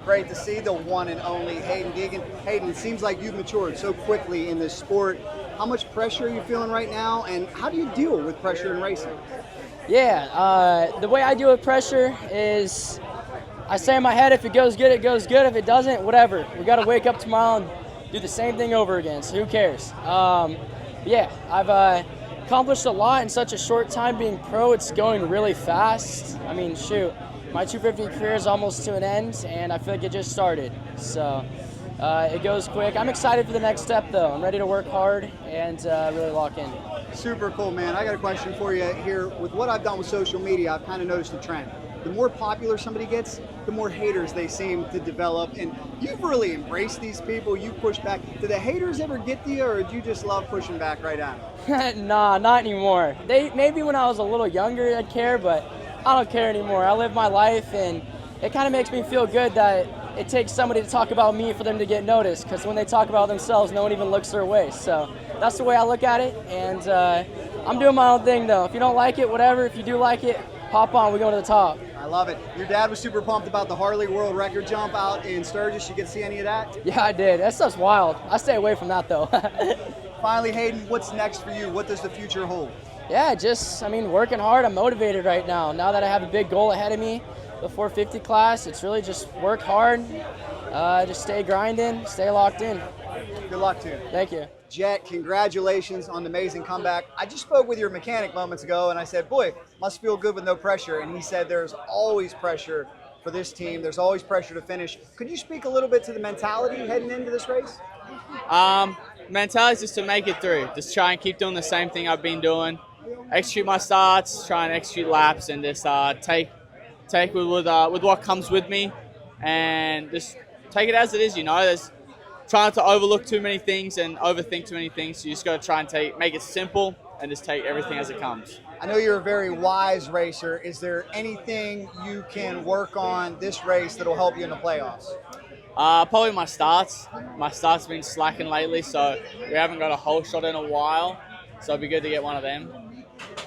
great to see the one and only Haiden Deegan. Hayden, it seems like you've matured so quickly in this sport. How much pressure are you feeling right now, and how do you deal with pressure in racing? Yeah, the way I deal with pressure is I say in my head, if it goes good, it goes good. If it doesn't, whatever. We got to wake up tomorrow and do the same thing over again, so who cares? Yeah, I've accomplished a lot in such a short time being pro. It's going really fast. I mean, shoot, my 250 career is almost to an end, and I feel like it just started. So it goes quick. I'm excited for the next step, though. I'm ready to work hard and really lock in. Super cool, man. I got a question for you here. With what I've done with social media, I've kind of noticed a trend. The more popular somebody gets, the more haters they seem to develop. And you've really embraced these people. You push back. Do the haters ever get to you, or do you just love pushing back right at them? Nah, not anymore. Maybe when I was a little younger I'd care, but I don't care anymore. I live my life, and it kind of makes me feel good that it takes somebody to talk about me for them to get noticed, because when they talk about themselves, no one even looks their way. So that's the way I look at it, and I'm doing my own thing, though. If you don't like it, whatever. If you do like it, hop on. We're going to the top. I love it. Your dad was super pumped about the Harley World Record jump out in Sturgis. You get to see any of that? Yeah, I did. That stuff's wild. I stay away from that, though. Finally, Hayden, what's next for you? What does the future hold? Yeah, working hard. I'm motivated right now. Now that I have a big goal ahead of me, the 450 class, it's really just work hard, just stay grinding, stay locked in. Good luck to you. Thank you. Jett, congratulations on the amazing comeback. I just spoke with your mechanic moments ago, and I said, boy, must feel good with no pressure. And he said there's always pressure for this team. There's always pressure to finish. Could you speak a little bit to the mentality heading into this race? Mentality is just to make it through. Just try and keep doing the same thing I've been doing. Execute my starts, try and execute laps, and just take with what comes with me, and just take it as it is. You know, there's trying to overlook too many things and overthink too many things. You just got to try and make it simple and just take everything as it comes. I know you're a very wise racer. Is there anything you can work on this race that'll help you in the playoffs? Probably my starts. My starts have been slacking lately, so we haven't got a whole shot in a while. So it'd be good to get one of them.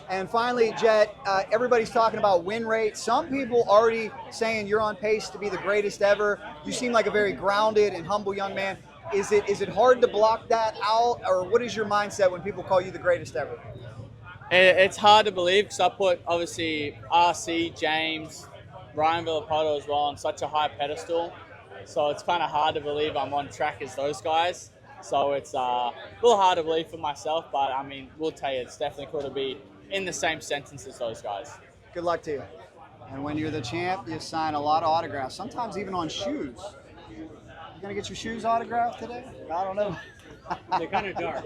And finally, Jett, everybody's talking about win rate. Some people already saying you're on pace to be the greatest ever. You seem like a very grounded and humble young man. Is it hard to block that out, or what is your mindset when people call you the greatest ever? It's hard to believe, because I put, obviously, RC, James, Ryan Villapoto as well on such a high pedestal. So it's kind of hard to believe I'm on track as those guys. So it's a little hard to believe for myself, but I mean, we'll tell you, it's definitely cool to be in the same sentence as those guys. Good luck to you. And when you're the champ, you sign a lot of autographs, sometimes even on shoes. You gonna get your shoes autographed today? I don't know. They're kind of dark.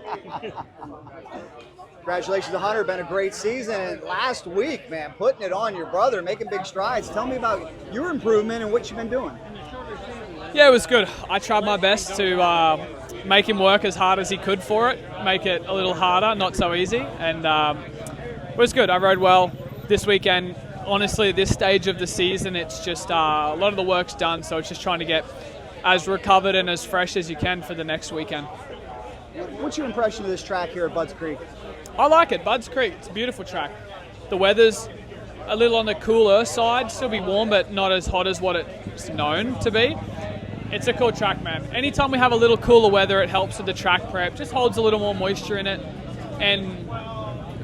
Congratulations to Hunter. Been a great season. And last week, man, putting it on your brother, making big strides. Tell me about your improvement and what you've been doing. Yeah, it was good. I tried my best to make him work as hard as he could for it, make it a little harder, not so easy. And it was good. I rode well this weekend. Honestly, at this stage of the season, it's just a lot of the work's done, so it's just trying to get as recovered and as fresh as you can for the next weekend. What's your impression of this track here at Budds Creek? I like it. Budds Creek, it's a beautiful track. The weather's a little on the cooler side, still be warm, but not as hot as what it's known to be. It's a cool track, man. Anytime we have a little cooler weather, it helps with the track prep. Just holds a little more moisture in it, and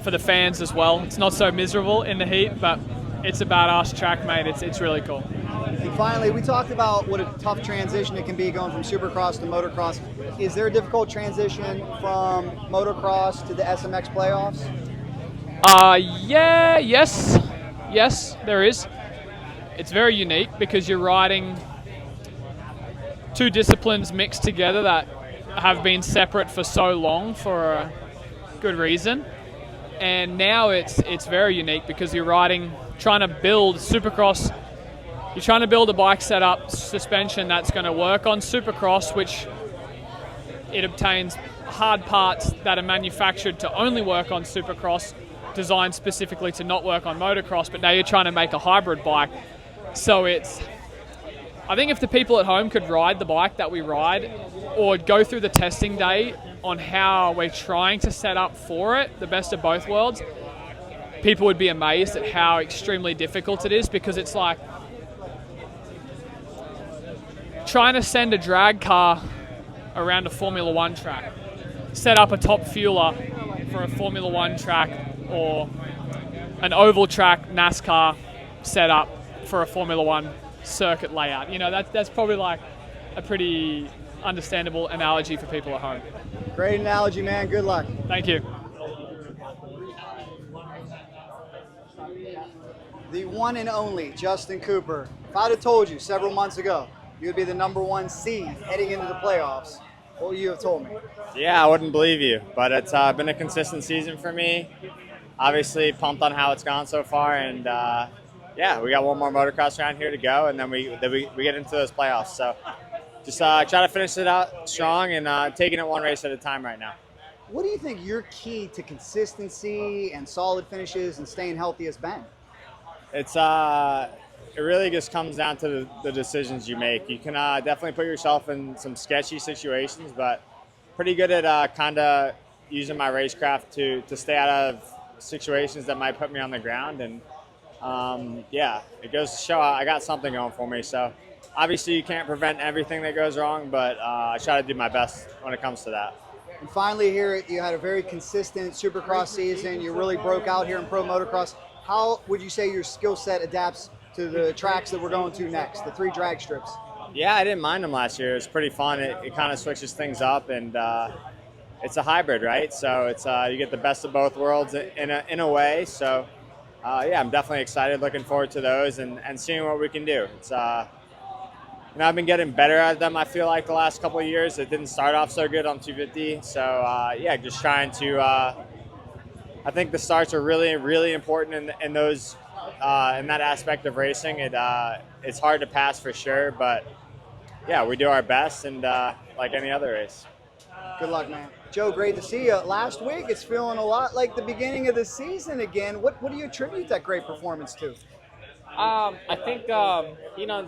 for the fans as well. It's not so miserable in the heat, but it's a badass track, mate. It's really cool. And finally, we talked about what a tough transition it can be going from Supercross to Motocross. Is there a difficult transition from Motocross to the SMX playoffs? Yes, there is. It's very unique because you're riding two disciplines mixed together that have been separate for so long for a good reason. And now it's very unique because you're trying to build Supercross. You're trying to build a bike setup, suspension that's going to work on Supercross, which it obtains hard parts that are manufactured to only work on Supercross, designed specifically to not work on motocross, but now you're trying to make a hybrid bike. So I think if the people at home could ride the bike that we ride, or go through the testing day on how we're trying to set up for it, the best of both worlds, people would be amazed at how extremely difficult it is, because it's like trying to send a drag car around a Formula One track, set up a top fueler for a Formula One track, or an oval track NASCAR setup for a Formula One circuit layout. You know, that's probably like a pretty understandable analogy for people at home. Great analogy, man. Good luck. Thank you. The one and only Justin Cooper. If I'd have told you several months ago you would be the #1 seed heading into the playoffs, what would you have told me? Yeah, I wouldn't believe you, but it's been a consistent season for me. Obviously pumped on how it's gone so far, and yeah, we got one more motocross round here to go, and then we get into those playoffs. So just try to finish it out strong and taking it one race at a time right now. What do you think your key to consistency and solid finishes and staying healthy has been? It's it really just comes down to the decisions you make. You can definitely put yourself in some sketchy situations, but pretty good at kind of using my racecraft to stay out of situations that might put me on the ground. And yeah, it goes to show I got something going for me. So obviously you can't prevent everything that goes wrong, but I try to do my best when it comes to that. And finally here, you had a very consistent Supercross season. You really broke out here in Pro Motocross. How would you say your skill set adapts to the tracks that we're going to next, the 3 drag strips? Yeah, I didn't mind them last year. It was pretty fun. It kind of switches things up, and it's a hybrid, right? So it's you get the best of both worlds in a way. So yeah, I'm definitely excited, looking forward to those and seeing what we can do. It's you know, I've been getting better at them, I feel like, the last couple of years. It didn't start off so good on 250. So yeah, just trying to I think the starts are really, really important in those in that aspect of racing. It's hard to pass for sure, but yeah, we do our best, and like any other race. Good luck, man. Joe, great to see you. Last week, it's feeling a lot like the beginning of the season again. What do you attribute that great performance to? I think you know,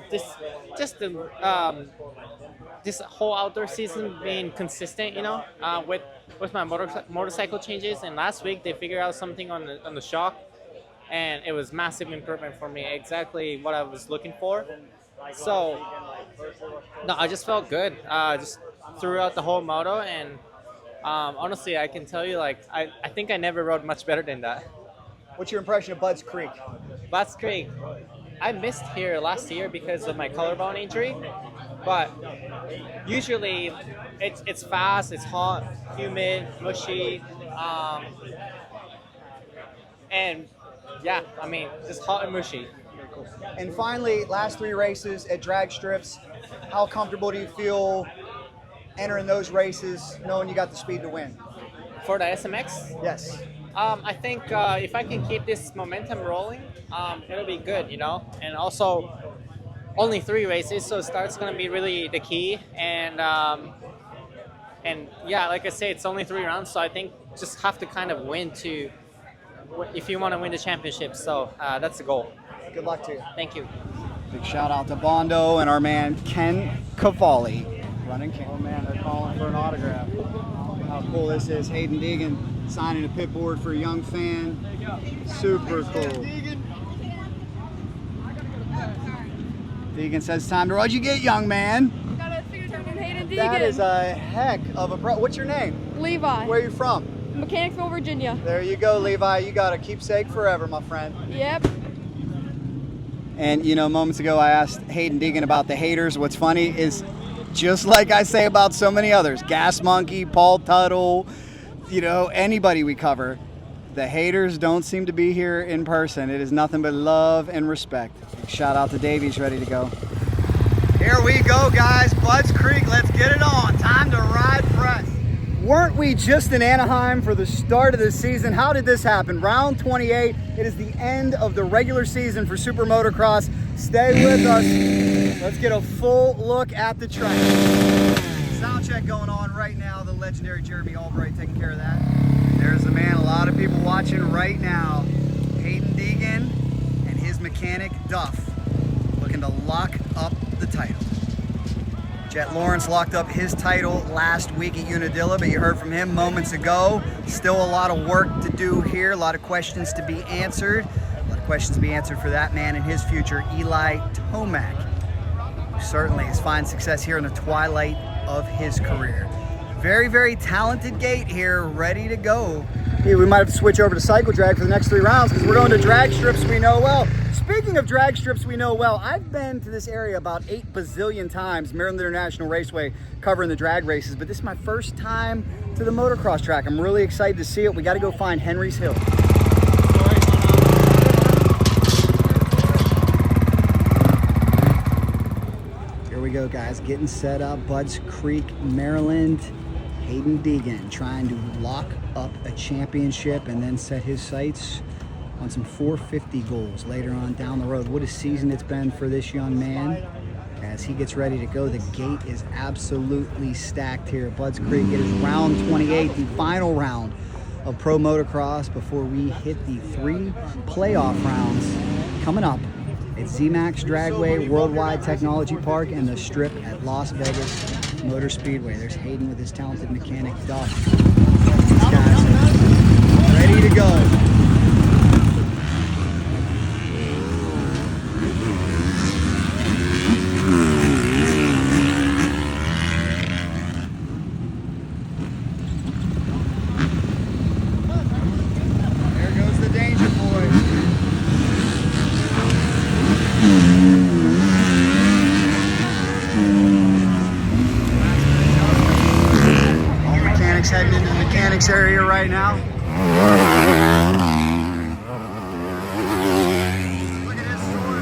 this whole outdoor season being consistent, you know, with my motorcycle changes. And last week they figured out something on the shock, and it was massive improvement for me. Exactly what I was looking for. So no, I just felt good just throughout the whole moto, and honestly, I can tell you, like, I think I never rode much better than that. What's your impression of Budds Creek? Budds Creek, I missed here last year because of my collarbone injury, but usually it's fast, it's hot, humid, mushy, and yeah, I mean, just hot and mushy. And finally, last 3 races at drag strips, how comfortable do you feel entering those races knowing you got the speed to win? For the SMX? Yes. I think if I can keep this momentum rolling, it'll be good, you know. And also, only 3 races, so start's gonna be really the key. And yeah, like I say, it's only 3 rounds, so I think just have to kind of win if you want to win the championship. So that's the goal. Good luck to you. Thank you. Big shout out to Bondo and our man Ken Cavalli, running King. Oh man, they're calling for an autograph. How cool this is. Hayden Degan signing a pit board for a young fan. Super cool. Degan says, it's time to ride. What'd you get, young man? Got a signature from Haiden Degan. That is a heck of a What's your name? Levi. Where are you from? Mechanicsville, Virginia. There you go, Levi. You got a keepsake forever, my friend. Yep. And, you know, moments ago I asked Haiden Deegan about the haters. What's funny is, just like I say about so many others, Gas Monkey, Paul Tuttle, you know, anybody we cover, the haters don't seem to be here in person. It is nothing but love and respect. Shout out to Davies, ready to go. Here we go, guys. Budds Creek, let's get it on. Time to ride fresh. Weren't we just in Anaheim for the start of the season? How did this happen? Round 28. It is the end of the regular season for Supermotocross. Stay with us. Let's get a full look at the track. Soundcheck going on right now. The legendary Jeremy Alrbrecht taking care of that. There's the man. A lot of people watching right now. Haiden Deegan and his mechanic Duff looking to lock up the title. Jett Lawrence locked up his title last week at Unadilla, but you heard from him moments ago. Still a lot of work to do here, a lot of questions to be answered. A lot of questions to be answered for that man and his future, Eli Tomac. certainly is finding success here in the twilight of his career. Very, very talented gate here, ready to go. Yeah, we might have to switch over to cycle drag for the next 3 rounds because we're going to drag strips we know well. Speaking of drag strips we know well, I've been to this area about 8 bazillion times, Maryland International Raceway, covering the drag races, but this is my first time to the motocross track. I'm really excited to see it. We got to go find Henry's Hill. Here we go, guys, getting set up. Budds Creek, Maryland. Haiden Deegan trying to lock up a championship and then set his sights on some 450 goals later on down the road. What a season it's been for this young man. As he gets ready to go, the gate is absolutely stacked here at Budds Creek. It is round 28, the final round of Pro Motocross before we hit the 3 playoff rounds coming up at ZMAX Dragway, Worldwide Technology Park, and the Strip at Las Vegas Motor Speedway. There's Hayden with his talented mechanic, Duff. These guys are ready to go. Heading into the mechanics area right now. Look at this storm.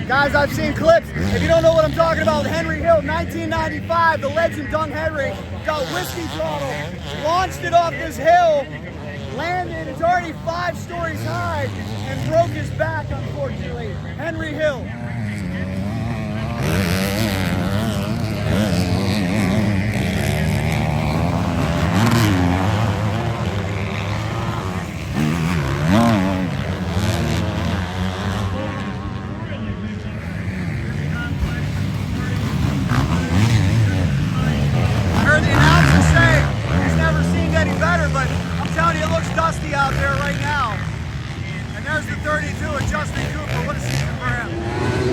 Guys, I've seen clips. If you don't know what I'm talking about, Henry Hill, 1995, the legend Dung Hedrick got whiskey throttle, launched it off this hill, landed, it's already 5 stories high, and broke his back, unfortunately. Henry Hill. Dusty out there right now. And there's the 32 of Justin Cooper. What a season for him.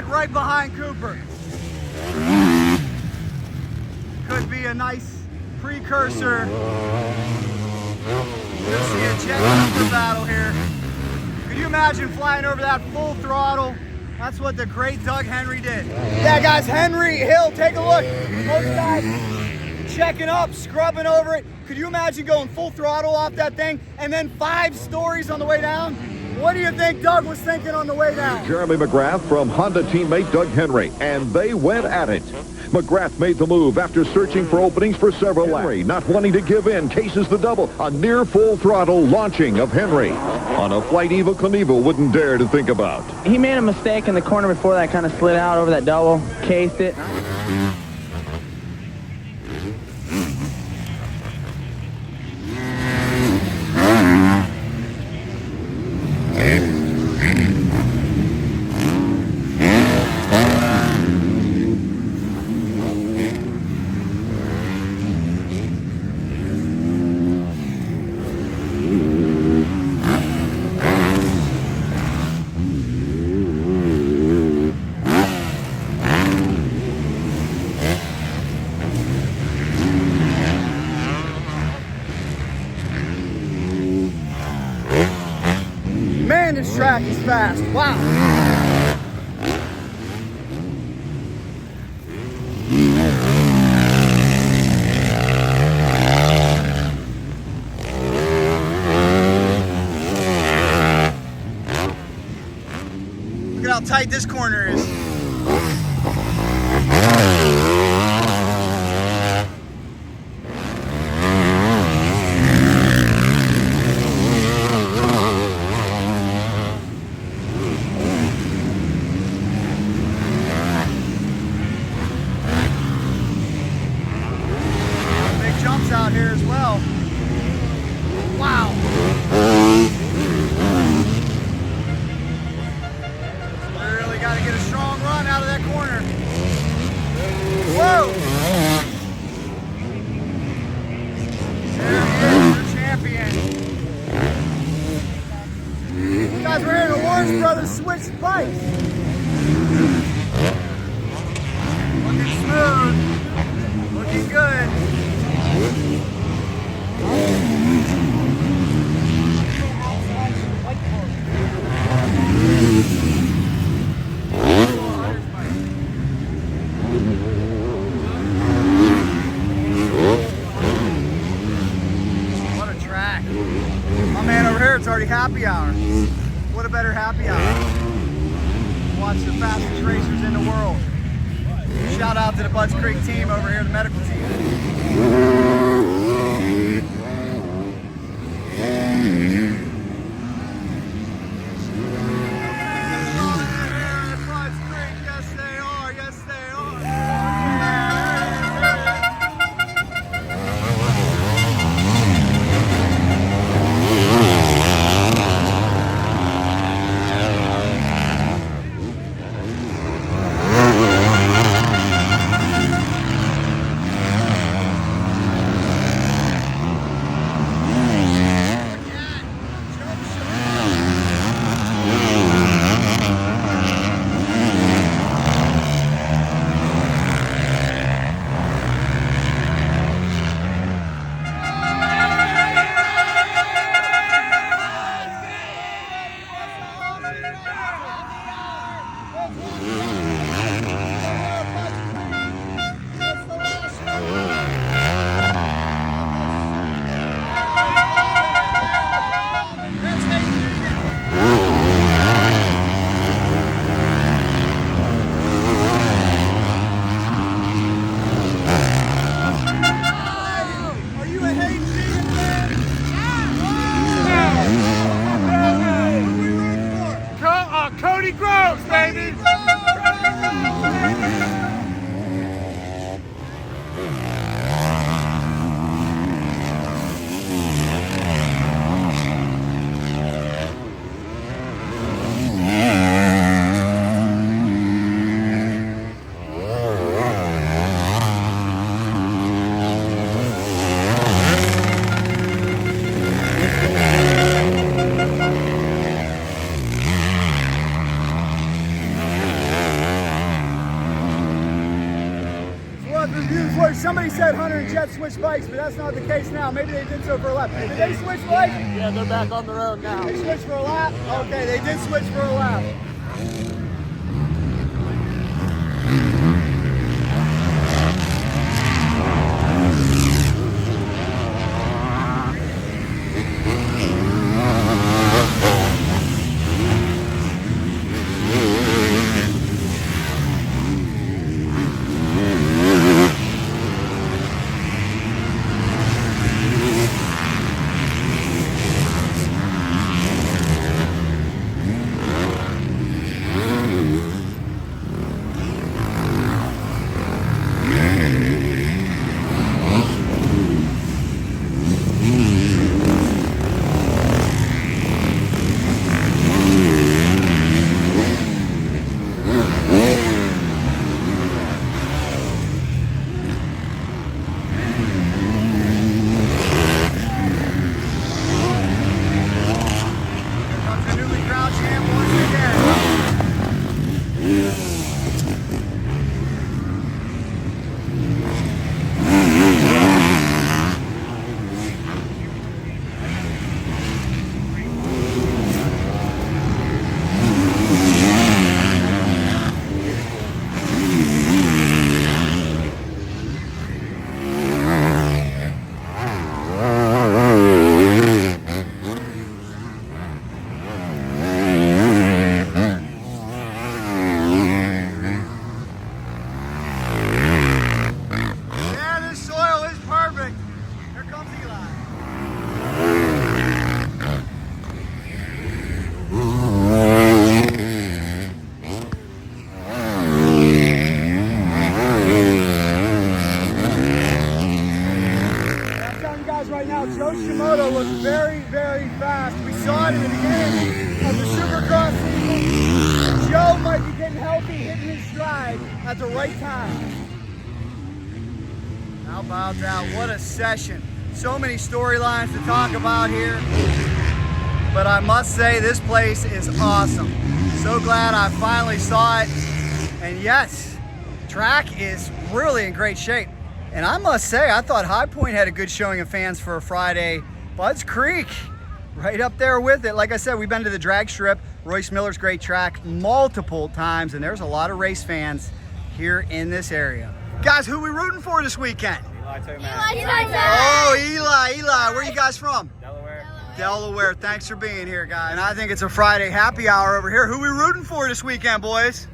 Jett right behind Cooper. Could be a nice precursor. You'll see a Jett Cooper battle here. Could you imagine flying over that full throttle? That's what the great Doug Henry did. Yeah, guys, Henry Hill, take a look. Most guys checking up, scrubbing over it. Could you imagine going full throttle off that thing and then 5 stories on the way down? What do you think Doug was thinking on the way down? Jeremy McGrath from Honda teammate Doug Henry, and they went at it. McGrath made the move after searching for openings for several laps. Henry, not wanting to give in, cases the double. A near full throttle launching of Henry on a flight Evel Knievel wouldn't dare to think about. He made a mistake in the corner before that, kind of slid out over that double, cased it. Man, this track is fast. Wow. Look at how tight this corner is. Out here as well. Wow. Really got to get a strong run out of that corner. Whoa. There he is, your champion. Guys, we're here to Lawrence Brothers switch bikes. Looking smooth. Looking good. What a track. My man over here, it's already happy hour. What a better happy hour. Watch the fastest racers in the world. Shout out to the Budds Creek team over here, the medical team. Budds Creek, yes they are, yes they are. somebody said Hunter and Jett switched bikes, but that's not the case now. Maybe they did so for a lap. Did they switch bikes? Yeah, they're back on their own now. They switched for a lap? Okay, they did switch for a lap. Shimoda looks very, very fast. We saw it in the beginning of the Supercross season. Joe might be getting healthy, hitting his stride at the right time. How about that? What a session. So many storylines to talk about here. But I must say, this place is awesome. So glad I finally saw it. And yes, track is really in great shape. And I must say, I thought High Point had a good showing of fans for a Friday. Budds Creek, right up there with it. Like I said, we've been to the drag strip, Royce Miller's great track, multiple times, and there's a lot of race fans here in this area. Guys, who are we rooting for this weekend? Oh, Eli, where are you guys from? Delaware, thanks for being here, guys. And I think it's a Friday happy hour over here. Who are we rooting for this weekend, boys?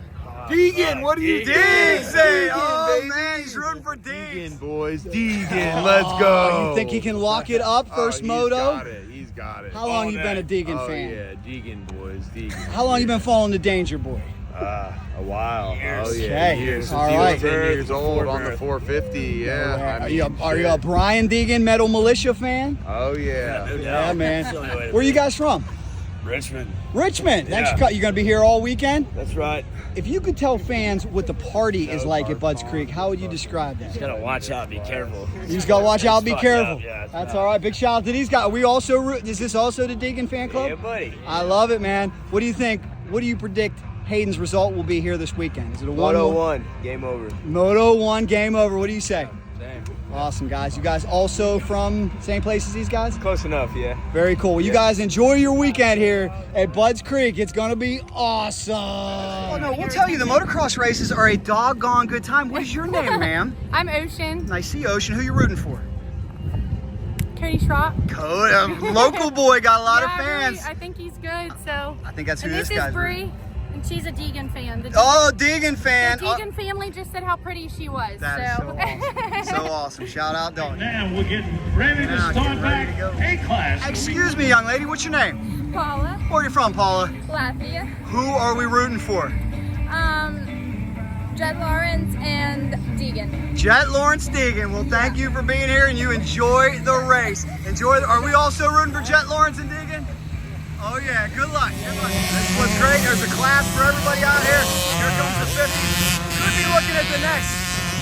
Deegan, what do you think? Oh, man, he's rooting for Deegan. Boys, Deegan, let's go. You think he can lock it up first moto? He's got it. How long you been a Deegan fan? Yeah, Deegan, boys, Deegan. How long you been following the Danger Boy? A while. Years. Oh, yeah, Okay. years. All Since he right. was 10 years old on the 450, yeah. Are you a Brian Deegan Metal Militia fan? Oh, yeah. Yeah, man. Where are you guys from? Richmond. Richmond. Yeah. You're going to be here all weekend? That's right. If you could tell fans what the party is like at Budds Creek, how would you describe that? Just gotta watch out, be careful. You just gotta watch out, be careful. Yeah, that's all right. Big shout out to these guys. Are we also is this also the Deegan fan club? Yeah, buddy. I love it, man. What do you think? What do you predict Hayden's result will be here this weekend? Is it a Moto 1, game over. Moto 1, game over. What do you say? Damn. Awesome, guys. You guys also from same place as these guys? Close enough, yeah. Very cool. Well, you guys enjoy your weekend here at Budds Creek. It's going to be awesome. Oh, no, we'll tell you, the motocross races are a doggone good time. What is your name, ma'am? I'm Ocean. Nice to see you, Ocean. Who you rooting for? Cody Schrock. Local boy, got a lot of fans. I think he's good, so. I think that's who and this is guy's Bree, and she's a Deegan fan. Deegan fan. The Deegan family just said how pretty she was. That is so awesome. So awesome. Shout out, dog. Now we're getting ready to start back A-class. Excuse me, young lady. What's your name? Paula. Where are you from, Paula? Latvia. Who are we rooting for? Jett Lawrence and Deegan. Jett Lawrence, Deegan. Well, thank you for being here, and you enjoy the race. Are we also rooting for Jett Lawrence and Deegan? Oh yeah, good luck. Good luck. This looks great. There's a class for everybody out here. Here comes the 50. Could be looking at the next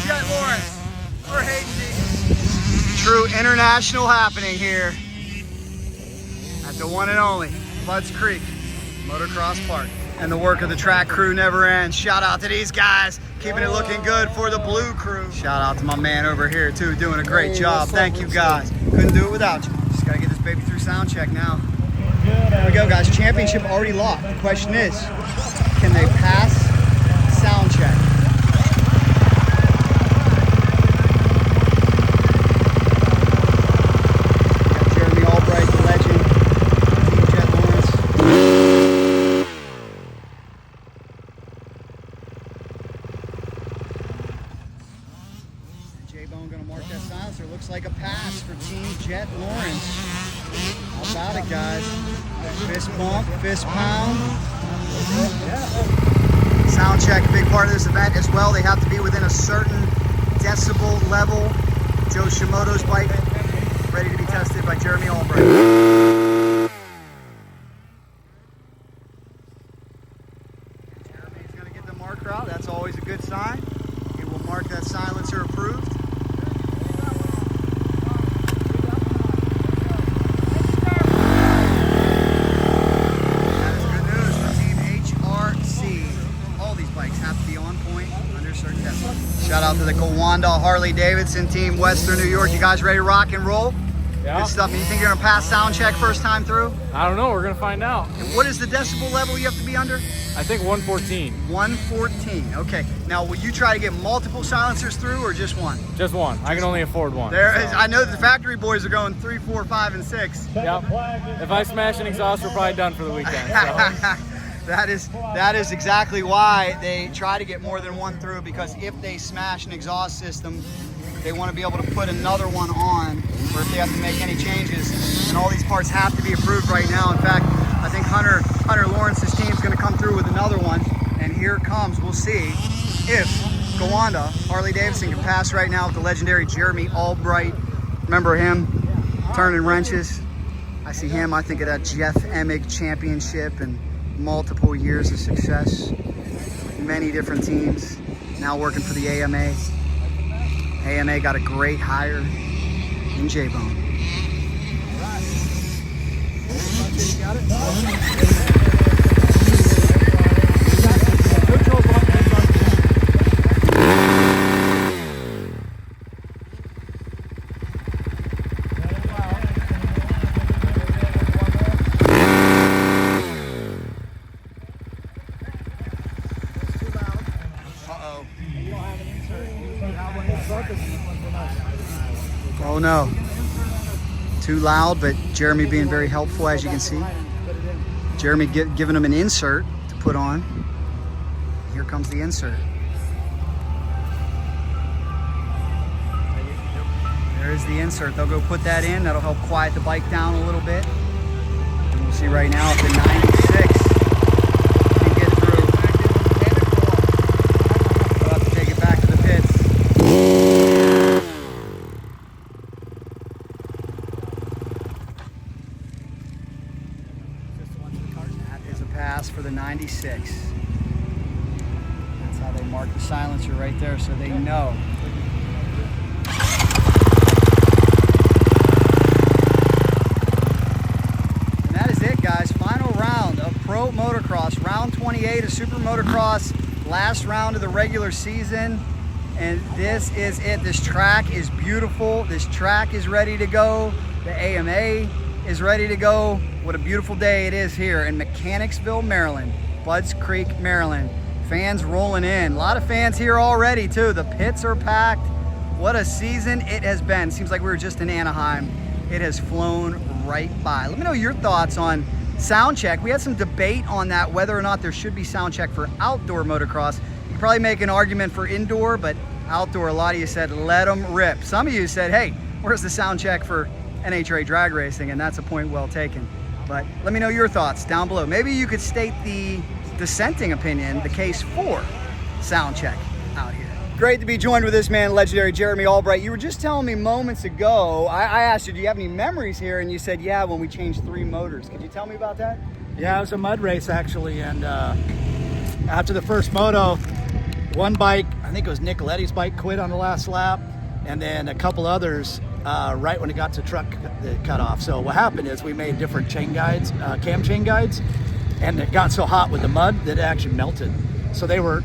Jett Lawrence or Hayden Deegan. True international happening here at the one and only Budds Creek Motocross Park. And the work of the track crew never ends. Shout out to these guys. keeping it looking good for the blue crew. Shout out to my man over here too, doing a great job. Thank you guys. Couldn't do it without you. Just gotta get this baby through sound check now. Here we go, guys. Championship already locked. The question is, can they pass sound check? Jeremy Alrbrecht, the legend. Team Jett Lawrence. J-Bone gonna mark that silencer. Looks like a pass for Team Jett Lawrence. How about it, guys? Fist bump, fist pound. Sound check, a big part of this event as well. They have to be within a certain decibel level. Joe Shimoda's bike ready to be tested by Jeremy Alrbrecht. Jeremy's going to get the marker out. That's always a good sign. He will mark that silencer approved. Shout out to the Kawanda Harley Davidson team, Western New York. You guys ready to rock and roll? Yeah. Good stuff. You think you're gonna pass sound check first time through? I don't know. We're gonna find out. And what is the decibel level you have to be under? I think 114. 114. Okay. Now, will you try to get multiple silencers through or just one? Just one. I can only afford one. There is. I know the factory boys are going 3, 4, 5, and 6. Yep. If I smash an exhaust, we're probably done for the weekend. So. That is exactly why they try to get more than one through, because if they smash an exhaust system, they want to be able to put another one on, or if they have to make any changes. And all these parts have to be approved right now. In fact, I think Hunter Lawrence's team is going to come through with another one. And here it comes. We'll see if Kawanda Harley Davidson can pass right now with the legendary Jeremy Alrbrecht. Remember him turning wrenches? I see him. I think of that Jeff Emig championship and multiple years of success, many different teams, now working for the AMA. AMA got a great hire in J-Bone. Oh no, too loud, but Jeremy being very helpful, as you can see. Jeremy giving him an insert to put on. Here comes the insert. There is the insert. They'll go put that in. That'll help quiet the bike down a little bit. And we'll see right now if the 96 can get through. We'll have to take it back to the pits. Pass for the 96. That's how they mark the silencer right there, so they know. And that is it, guys. Final round of Pro Motocross, round 28 of Supermotocross, last round of the regular season. And this is it. This track is beautiful. This track is ready to go. The AMA is ready to go. What a beautiful day it is here in Mechanicsville, Maryland. Budds Creek, Maryland. Fans rolling in. A lot of fans here already too. The pits are packed. What a season it has been. Seems like we were just in Anaheim. It has flown right by. Let me know your thoughts on sound check. We had some debate on that, whether or not there should be sound check for outdoor motocross. You can probably make an argument for indoor, but outdoor, a lot of you said let them rip. Some of you said, hey, where's the sound check for NHRA drag racing? And that's a point well taken. But let me know your thoughts down below. Maybe you could state the dissenting opinion, the case for sound check out here. Great to be joined with this man, legendary Jeremy Alrbrecht. You were just telling me moments ago, I asked you, do you have any memories here? And you said, yeah, when we changed 3 motors. Could you tell me about that? Yeah, it was a mud race actually. And after the first moto, one bike, I think it was Nicoletti's bike, quit on the last lap. And then a couple others right when it got to truck cut off. So what happened is we made different chain guides, cam chain guides, and it got so hot with the mud that it actually melted. So they were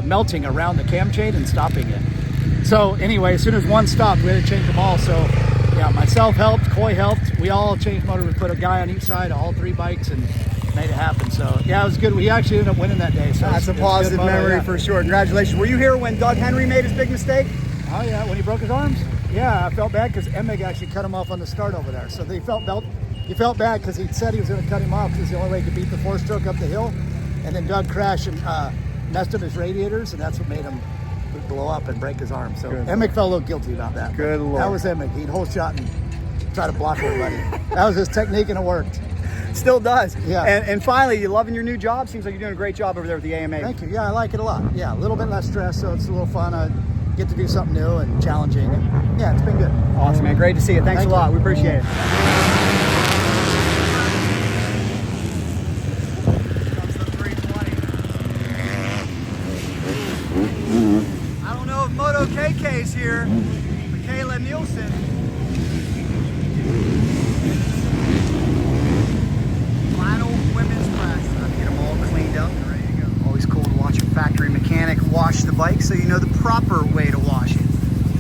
melting around the cam chain and stopping it. So anyway, as soon as one stopped, we had to change them all. So yeah, myself helped, Coy helped. We all changed motors. We put a guy on each side of all 3 bikes and made it happen. So yeah, it was good. We actually ended up winning that day. So That's a positive memory for sure. Congratulations. Were you here when Doug Henry made his big mistake? Oh yeah, when he broke his arms? Yeah, I felt bad because Emig actually cut him off on the start over there. So he felt bad because he said he was going to cut him off because it's the only way he could beat the 4-stroke up the hill. And then Doug crashed and messed up his radiators, and that's what made him blow up and break his arm. So Emig felt a little guilty about that. Good Lord. That was Emig. He'd whole shot and try to block everybody. That was his technique, and it worked. Still does. Yeah. And finally, you loving your new job? Seems like you're doing a great job over there with the AMA. Thank you. Yeah, I like it a lot. Yeah, a little bit less stress, so it's a little fun. I get to do something new and challenging. And yeah, it's been good. Awesome, man. Great to see you. Thanks a lot. We appreciate it. I don't know if Moto KK's here. Michaela Nielsen. Final women's press. I have to get them all cleaned up and ready to go. Always cool to watch a factory mechanic wash the bike so you know the proper way to wash it.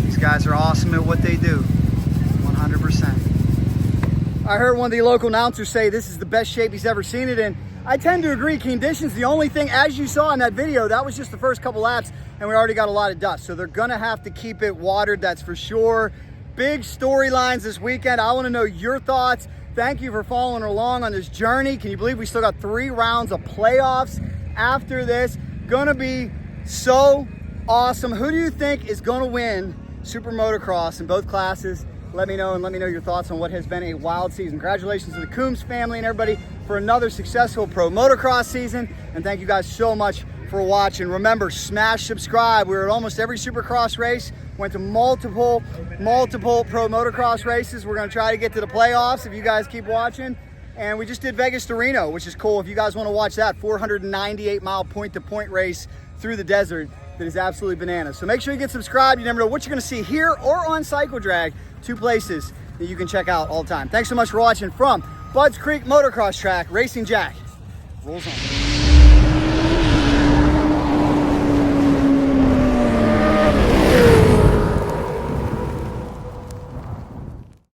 These guys are awesome at what they do. 100%. I heard one of the local announcers say this is the best shape he's ever seen it in. I tend to agree. Conditions, the only thing, as you saw in that video, that was just the first couple laps, and we already got a lot of dust. So they're gonna have to keep it watered, that's for sure. Big storylines this weekend. I wanna know your thoughts. Thank you for following along on this journey. Can you believe we still got 3 rounds of playoffs after this? Gonna be so awesome. Who do you think is gonna win Supermotocross in both classes? Let me know, and let me know your thoughts on what has been a wild season. Congratulations to the Coombs family and everybody for another successful Pro Motocross season. And thank you guys so much for watching. Remember, smash subscribe. We were at almost every Supercross race. Went to multiple Pro Motocross races. We're gonna try to get to the playoffs if you guys keep watching. And we just did Vegas to Reno, which is cool. If you guys wanna watch that 498-mile point-to-point race through the desert, that is absolutely bananas. So make sure you get subscribed. You never know what you're gonna see here or on Cycle Drag, 2 places that you can check out all the time. Thanks so much for watching from Budds Creek Motocross Track. Racing Jack rolls on.